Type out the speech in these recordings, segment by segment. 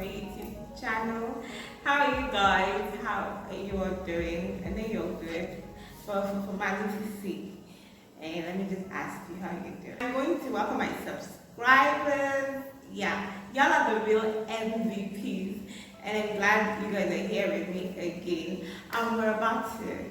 YouTube channel. How are you guys? How are you all doing? I know you're good. But for formality's sake, and let me just ask you how you're doing. I'm going to welcome my subscribers. Yeah, y'all are the real MVPs, and I'm glad you guys are here with me again. We're about to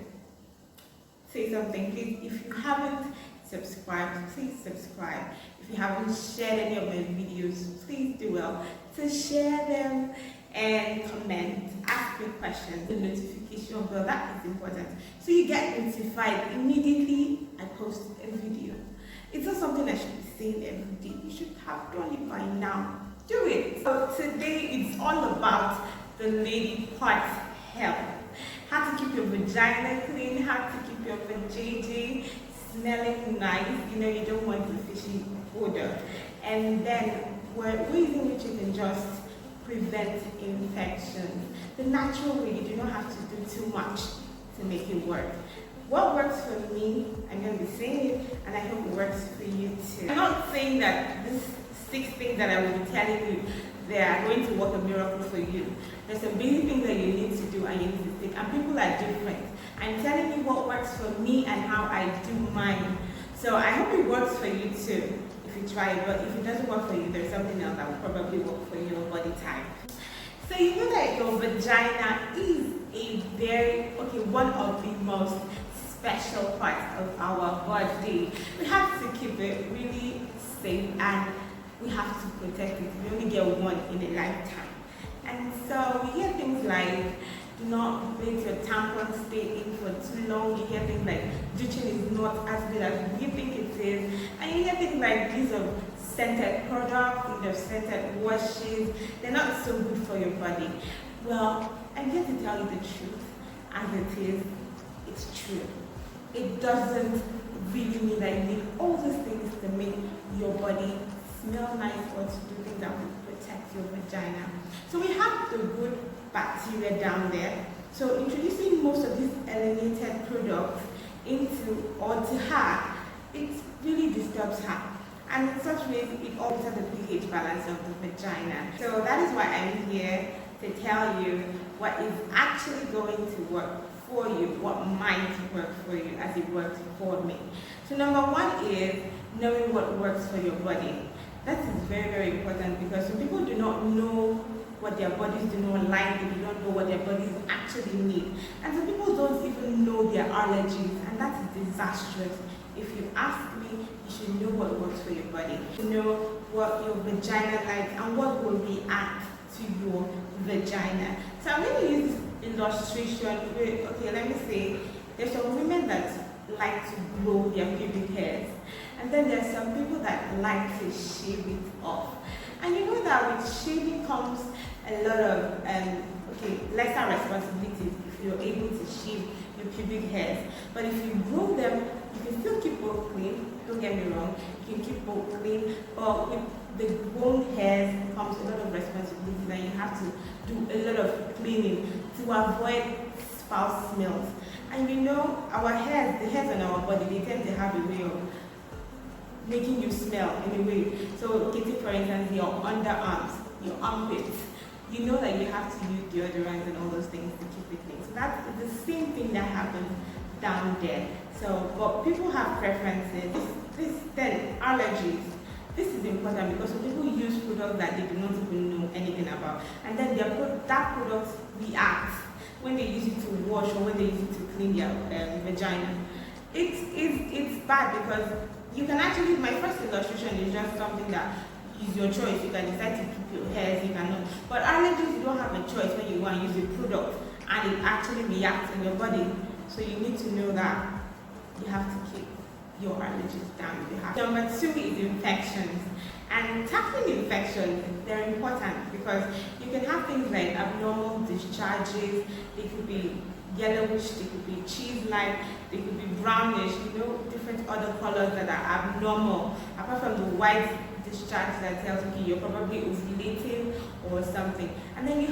say something. Please, if you haven't subscribed, please subscribe. If you haven't shared any of my videos, please do well to share them and comment, ask me questions. The notification bell, that is important, so you get notified immediately I post a video. It's not something I should be saying every day. You should have done it by now. Do it. So today it's all about the lady part health. How to keep your vagina clean, how to keep your vajayjay smelling nice. You know, you don't want the fishy odor. And then ways in which you can just prevent infections. The natural way, you do not have to do too much to make it work. What works for me, I'm going to be saying it, and I hope it works for you too. I'm not saying that these 6 things that I will be telling you, they are going to work a miracle for you. There's some basic things that you need to do and you need to stick, and people are different. I'm telling you what works for me and how I do mine. So I hope it works for you too, if you try it. But if it doesn't work for you, there's something else that will probably work for your body type. So you know that your vagina is one of the most special parts of our body. We have to keep it really safe and we have to protect it. We only get one in a lifetime. And so we hear things like, do not let your tampon stay in for too long. You hear things like, douching is not as good as you think it is. And you hear things like, these are scented products, these are scented washes. They're not so good for your body. Well, I'm here to tell you the truth. As it is, it's true. It doesn't really mean that you need all these things to make your body smell nice or to do things that will protect your vagina. So we have the good bacteria down there. So introducing most of these alienated products into or to her, it really disturbs her. And in such ways, it alters the pH balance of the vagina. So that is why I'm here to tell you what is actually going to work for you, what might work for you as it works for me. So number one is knowing what works for your body. That is very, very important because some people do not know what their bodies do not like, they do not know what their bodies actually need. And some people don't even know their allergies, and that is disastrous. If you ask me, you should know what works for your body. You know what your vagina likes and what will react to your vagina. So I'm going to use this illustration with, okay, let me say, there's some women that like to grow their pubic hairs. And then there's some people that like to shave it off. And you know that with shaving comes a lot of lesser responsibilities if you're able to shave your pubic hairs. But if you grow them, you can still keep both clean. Don't get me wrong, you can keep both clean. But with the grown hairs comes a lot of responsibilities, and you have to do a lot of cleaning to avoid foul smells. And you know, our hairs, the hairs on our body, they tend to have a way of making you smell in a way. So take for instance your underarms, your armpits. You know that you have to use deodorant and all those things to keep it clean. So that's the same thing that happens down there. So, but people have preferences. Then allergies. This is important because some people use products that they do not even know anything about, and then that product reacts when they use it to wash or when they use it to clean their vagina. It's bad because you can actually, my first illustration is just something that is your choice. You can decide to keep your hairs, you cannot. But allergies, you don't have a choice when you want to use a product and it actually reacts in your body. So you need to know that you have to keep your allergies down. Number 2 is infections. And tackling infections, they're important because you can have things like abnormal discharges. They could be yellowish, they could be cheese-like, they could be brownish, you know, different other colors that are abnormal. Apart from the white discharge that tells you you're probably ovulating or something. And then you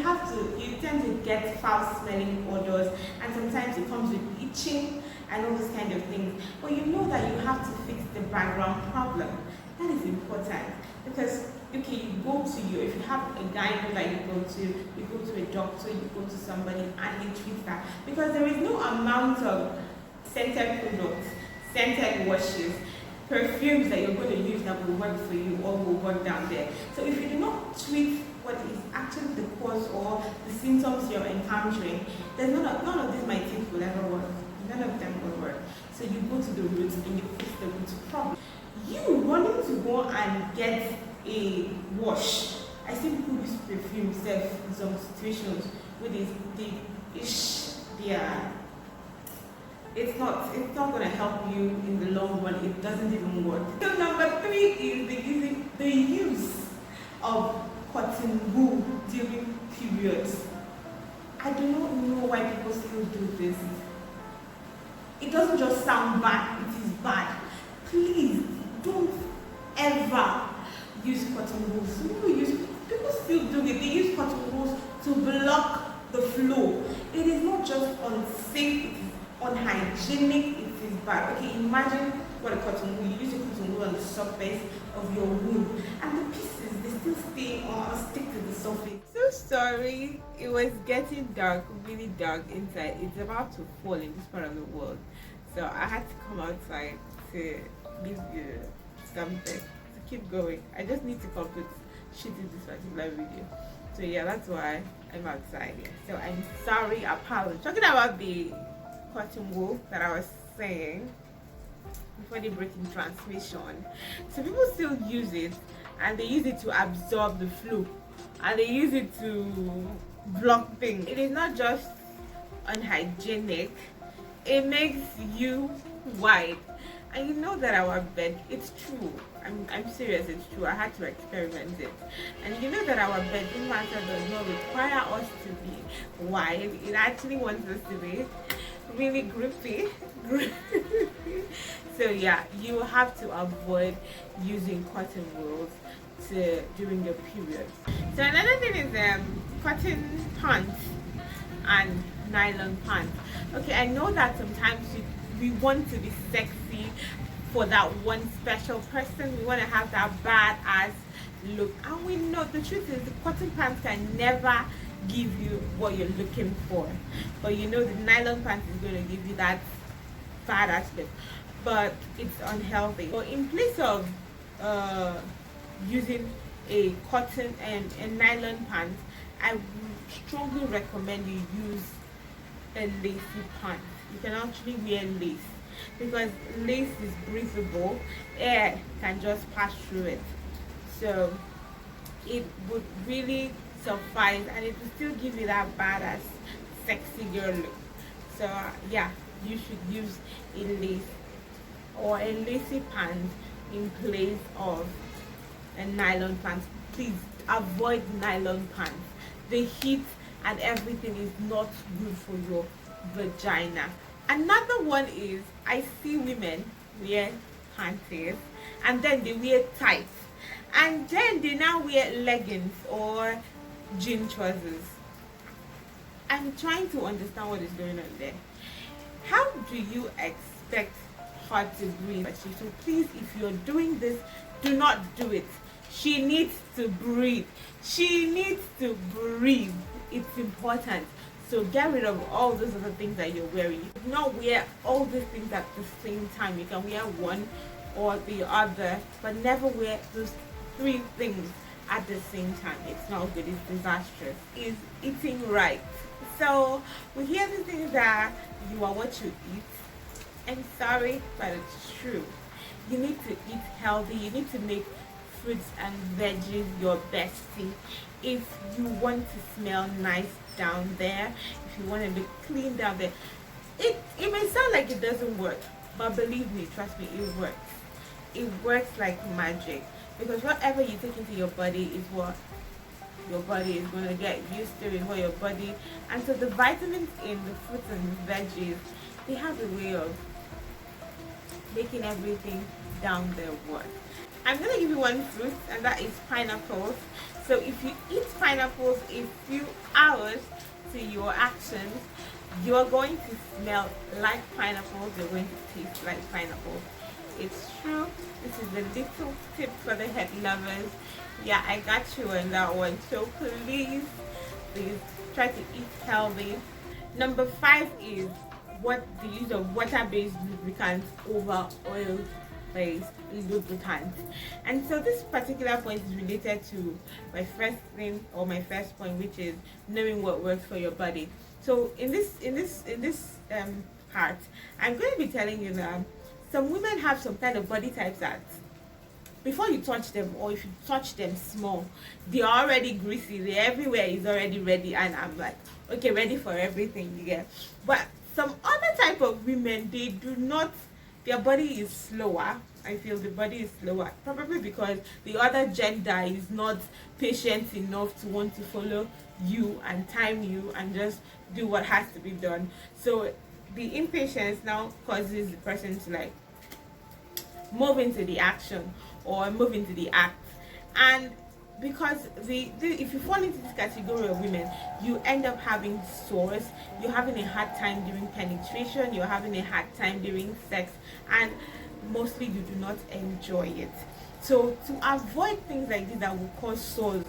tend to get foul-smelling odors, and sometimes it comes with itching, and all those kind of things. But you know that you have to fix the background problem. That is important, because okay, you go to you, if you have a gyno that you go to a doctor, you go to somebody and they treat that, because there is no amount of scented products, scented washes, perfumes that you're going to use that will work for you or will work down there. So if you do not treat what is actually the cause or the symptoms you're encountering, then none of these might think will ever work. None of them will work. So you go to the root and you fix the root problem. You wanting to go and get a wash. I see people use perfume in some situations with it's not going to help you in the long run. It doesn't even work. So number 3 is the use of cotton wool during periods. I do not know why people still do this. It doesn't just sound bad, it is bad. Please don't ever use cotton wool. People still do it. They use cotton wool to block the flow. It is not just unsafe, it is unhygienic, it is bad. Okay, imagine what a cotton wool. You use a cotton wool on the surface of your womb, and the pieces, they still stay or stick to the surface. So sorry, it was getting dark, really dark inside. It's about to fall in this part of the world, so I had to come outside to give you something to keep going. I just need to complete shooting this particular video, so yeah, that's why I'm outside. So I'm sorry, apologies. Talking about the cotton wool that I was saying before the breaking transmission, so people still use it, and they use it to absorb the flu, and they use it to block things. It is not just unhygienic, it makes you white. And you know that our bed, it's true, I'm serious, it's true, I had to experiment it. And you know that our bedding matter does not require us to be white. It actually wants us to be really grippy. So yeah, you have to avoid using cotton wools during your period. So another thing is cotton pants and nylon pants. Okay, I know that sometimes we want to be sexy for that one special person. We want to have that badass look, and we know the truth is the cotton pants can never give you what you're looking for, but you know the nylon pants is going to give you that badass look, but it's unhealthy. So in place of using a cotton and a nylon pants, I would strongly recommend you use a lacy pants. You can actually wear lace, because lace is breathable, air can just pass through it, so it would really suffice, and it will still give you that badass sexy girl look. So yeah, you should use a lace or a lacy pants in place of a nylon pants. Please avoid nylon pants. The heat and everything is not good for your vagina. Another one is, I see women wear panties and then they wear tights, and then they now wear leggings or jean trousers. I'm trying to understand what is going on there. How do you expect her to breathe? So please, if you're doing this, do not do it. She needs to breathe. She needs to breathe. It's important. So get rid of all those other things that you're wearing. You do not wear all these things at the same time. You can wear one or the other, but never wear those 3 things at the same time. It's not good. It's disastrous. Is eating right. So we hear the things that you are what you eat. I'm sorry, but it's true. You need to eat healthy. You need to make fruits and veggies your bestie. If you want to smell nice down there, if you want to look clean down there, it may sound like it doesn't work, but believe me, trust me, it works. It works like magic, because whatever you take into your body is what your body is going to get used to, is what your body. And so the vitamins in the fruits and veggies, they have a way of making everything down there work. I'm going to give you one fruit, and that is pineapples. So if you eat pineapples a few hours to your actions, You are going to smell like pineapples. You're going to taste like pineapples. It's true. This is a little tip for the head lovers. Yeah, I got you on that one. So please try to eat healthy. Number 5 is the use of water-based lubricants over oil-based lubricants. And so this particular point is related to my first thing, or my first point, which is knowing what works for your body. So in this part, I'm going to be telling you that some women have some kind of body types that before you touch them, or if you touch them small, they are already greasy. They everywhere is already ready, and I'm like, okay, ready for everything you get. But some other type of women, they do not. Their body is slower. I feel the body is slower, probably because the other gender is not patient enough to want to follow you and time you and just do what has to be done. So the impatience now causes the person to like move into the action or move into the act. And because if you fall into this category of women, you end up having sores, you're having a hard time during penetration, you're having a hard time during sex, and mostly you do not enjoy it. So to avoid things like this that will cause sores,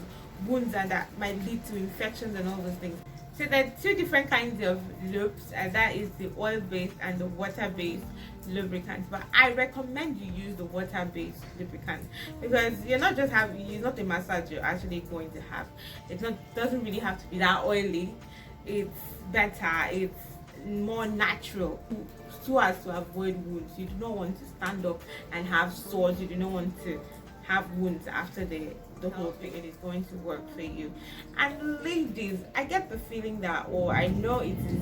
wounds, and that might lead to infections and all those things, so there are 2 different kinds of lubes, and that is the oil-based and the water-based lubricants. But I recommend you use the water-based lubricant, because it's not a massage you're actually going to have. Doesn't really have to be that oily. It's better. It's more natural, so as to avoid wounds. You do not want to stand up and have sores. You do not want to have wounds after the whole thing. It is going to work for you. And ladies, I get the feeling that, or I know it is,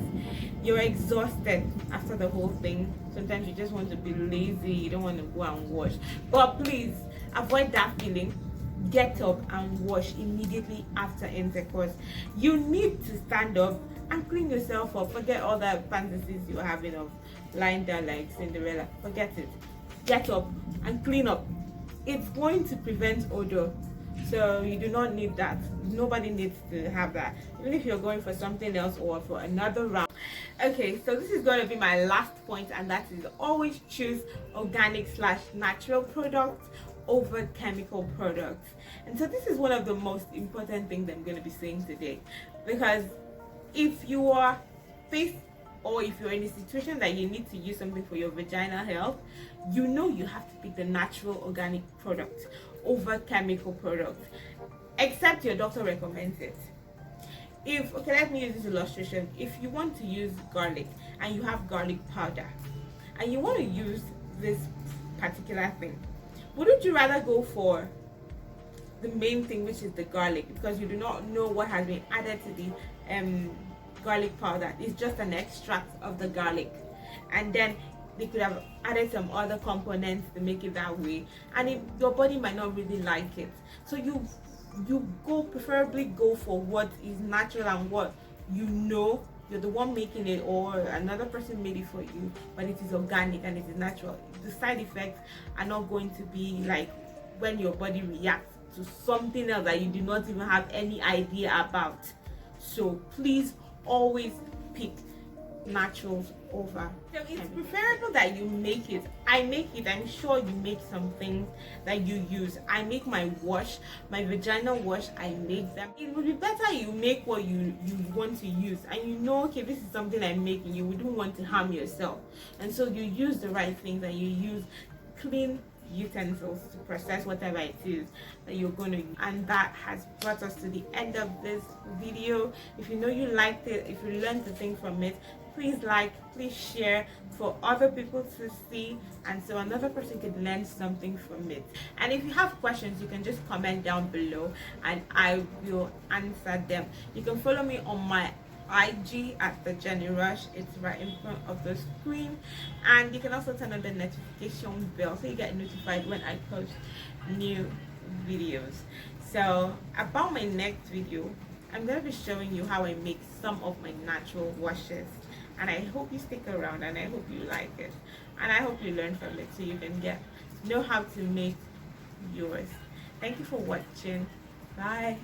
you're exhausted after the whole thing. Sometimes you just want to be lazy, you don't want to go and wash. But please avoid that feeling. Get up and wash immediately after intercourse. You need to stand up and clean yourself up. Forget all the fantasies you're having of lying down like Cinderella. Forget it. Get up and clean up. It's going to prevent odor, so you do not need that. Nobody needs to have that, even if you're going for something else or for another round. Okay, so this is going to be my last point, and that is always choose organic/natural products over chemical products. And so this is one of the most important things I'm going to be saying today, because if you are faced, or if you're in a situation that you need to use something for your vaginal health, you know you have to pick the natural organic product over chemical product, except your doctor recommends it. Okay, let me use this illustration. If you want to use garlic and you have garlic powder and you want to use this particular thing, wouldn't you rather go for the main thing, which is the garlic, because you do not know what has been added to the garlic powder? It's just an extract of the garlic, and then they could have added some other components to make it that way, and your body might not really like it. So you preferably go for what is natural and what you know you're the one making it, or another person made it for you, but it is organic and it is natural. The side effects are not going to be like when your body reacts to something else that you do not even have any idea about. So please always pick naturals over. So it's preferable that you make it. I make it. I'm sure you make some things that you use. I make my vaginal wash. I make them. It would be better you make what you want to use, and you know, okay, this is something I'm making. You wouldn't want to harm yourself, and so you use the right things, and you use clean utensils to process whatever it is that you're going to use. And that has brought us to the end of this video. If you know you liked it, if you learned the thing from it, please like, please share for other people to see, and so another person could learn something from it. And if you have questions, you can just comment down below and I will answer them. You can follow me on my IG at the Jenny Rush. It's right in front of the screen, and you can also turn on the notification bell so you get notified when I post new videos. So about my next video, I'm going to be showing you how I make some of my natural washes, and I hope you stick around, and I hope you like it, and I hope you learn from it so you can know how to make yours. Thank you for watching. Bye.